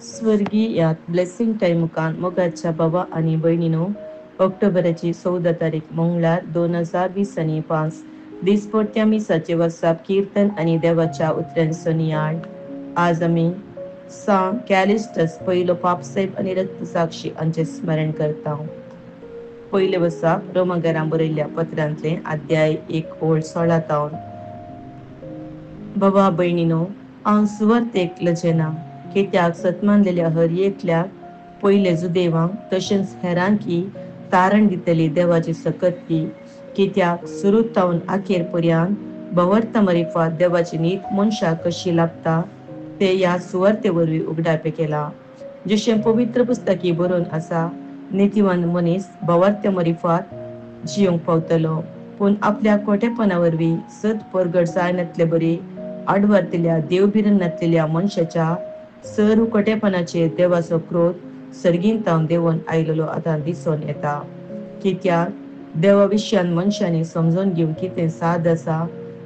स्वर्गीयात blessing time मुखान मोगाच्या बाबा आणि भयणीनो, ऑक्टोबराची 14 तारीख मंगळार 2020 आणि 5 दीस परत्या मिसाचे वसाप कीर्तन आणि देवाच्या उतऱ्यांचो नियाळ. आज आम्ही कॅलिस्टस पहिलो पापसाहेब आणि रक्तसाक्षी हांचे स्मरण करता. पहिले वसाप रोमांकारां बरयल्ल्या पत्रांतले अध्याय 1:16. बाबा भयणीनो, हांव सुवार्थेक लजेना, कित्याक सतमानलेल्या हर एकल्याक पयले जुदेवांक तशेंच हेरांकी तारण दितली देवाची सकतकी, कित्याक सुरू तावन अखेर पर्यंत भवर्ता मरिफात देवाची नीत मनशाक कशी लागता ते ह्या सुवार्ते वरवीं उगडापे केला. जशें पवित्र पुस्तकी बरोवन आसा, नितीवान मनीस भवर्त्या मरिफात जियोंक पावतलो, पूण आपल्या खोटेपणा वरवीं सत परगट जायनातले बरी आडवारतल्या देवबिरण नातलेल्या मनशाच्या सर्व खोटेपणाचेर देवाचो क्रोध सर्गींतावन देंवन आयलेलो आतां दिसून येता. कित्याक देवा विशयान मनशांनी समजून घेवंक कितें साद आसा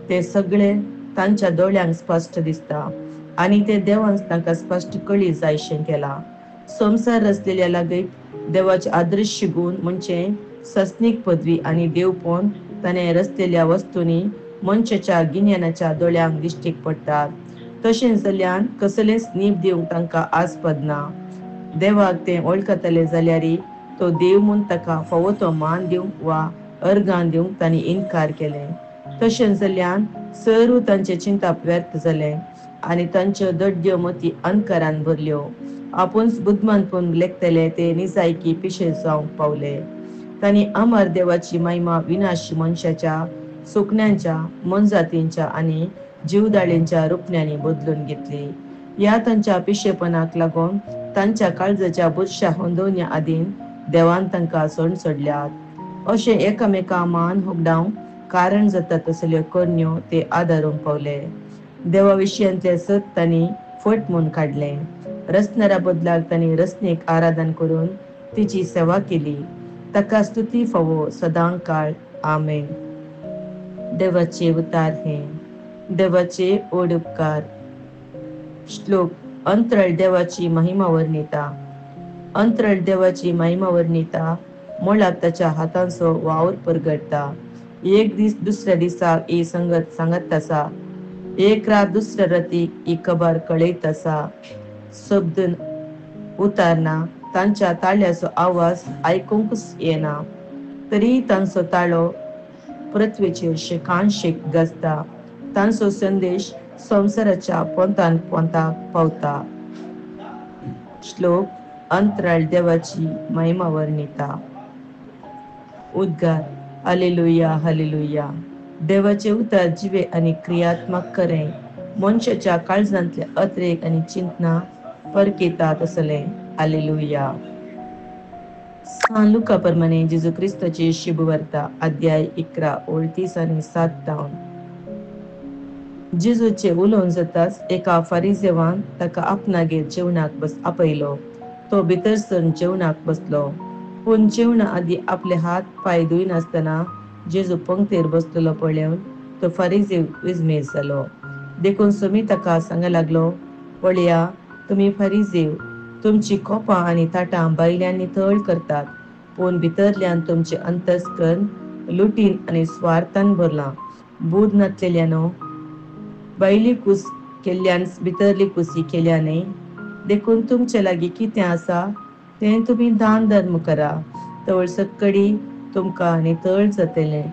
ते सगळे तांच्या दोळ्यांक स्पश्ट दिसता, आनी ते देवान तांकां स्पश्ट कळी जायशें केला. संवसार रचलेल्या लागीं देवाचे अदृश्य गुण म्हणजे सस्नीक पदवी आनी देवपण ताणें रचलेल्या वस्तूंनी मनशाच्या गिन्यानाच्या दोळ्यांक दिश्टीक पडटात. तशें जाल्यार कसलेंच नीप दिवंक तांकां आस्पद ना. देवाक ते वळखतले जाल्यारय तो देव म्हूण ताका फावो तो मान दिवंक वा अर्गां दिवंक तांणी इन्कार केलें. तशें जाल्यार सर्व तांचे चिंता व्यर्थ जाले आनी तांच्यो दड्ड्यो मती अंधकारान भरल्यो. आपूणच बुद्धमानपण लेखतले ते निजायकी पिशे जावंक पावले. तांणी अमर देवाची महिमा विनाशी मनशाच्या सुकण्यांच्या, मनजातींच्या आनी जीवदाळींच्या रुपण्यांनी बदलून घेतली. ह्या तांच्या पिशेपणाक लागून तांच्या काळजाच्या बुरश्या होंदोवण्या आदीन देवान तांकां सोडल्यात. अशें एकामेका मान उगडावंक कारण जाता तसल्यो करण्यो ते आदारूंक पावले. देवा विशयांतले सत तांणी फट म्हूण काडले. रचणाऱ्या बदलाक तांणी रचनेक आराधन करून तिची सेवा केली. ताका स्तुती फावो सदां काळ. आमेन. देवाचे उतार हे. देवाचे ओड उपकार. श्लोक. अंतराळ देवाची महिमा वर्णिता. अंतराळ देवाची महिमा वर्णिता म्हळ्यार ताच्या हातांचो वावर परगडता. एक दीस दुसऱ्या दिसाक ही संगत सांगत आसा, एक रात दुसऱ्या रातीक ही खबर कळयत आसा. शब्द उतारना, तांच्या ताळ्याचो आवाज आयकूंकच येना, तरी तांचो ताळो पृथ्वीचेर शेकानशेक गाजता. तांचो संदेश संवसाराच्या पोंतान पोंताक पावता. श्लोक. अंतराळ देवाची महिमा वर्णिता. उद्गार. Hallelujah, hallelujah. देवाचे उतार जिवे आनी क्रियात्मक खरें मनशाच्या काळजांतले अत्रेक आनी चिंतना परकितात असले. हालेलुया. लुका प्रमाणे जेजू क्रिस्ताची शुभवार्ता अध्याय 11:30 आनी 7. जेजूचे उलोवन जाताच एका फारिसेवान ताका आपणागेर जेवणाक आपयलो. तो भितर सरून जेवणाक बसलो, पूण जेवणा आदी आपले हात पाय धुयनासतना जेजू पंक्तेर बसलेलो पळोवन तो फारिसेव विस्मीत जालो. देखून सोमी ताका सांगूंक लागलो, पळया, तुमी फारिसेव तुमची कोपां आनी ताटां भायल्यान नितळ करतात, पूण भितरल्यान तुमचे अंतस्करण लुटीन आनी स्वार्थान भरलां. बूद नातलेल्यानो, भायली कूस केल्ल्यान भितरली कुसी केल्या न्ही. देखून तुमचे लागीं कितें आसा तें तुमी दान धर्म करा, तवळ सक्कडी तुमकां नितळ जातलें.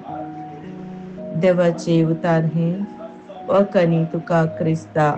देवाचे उतार हे. वखणी तुका क्रिस्ता.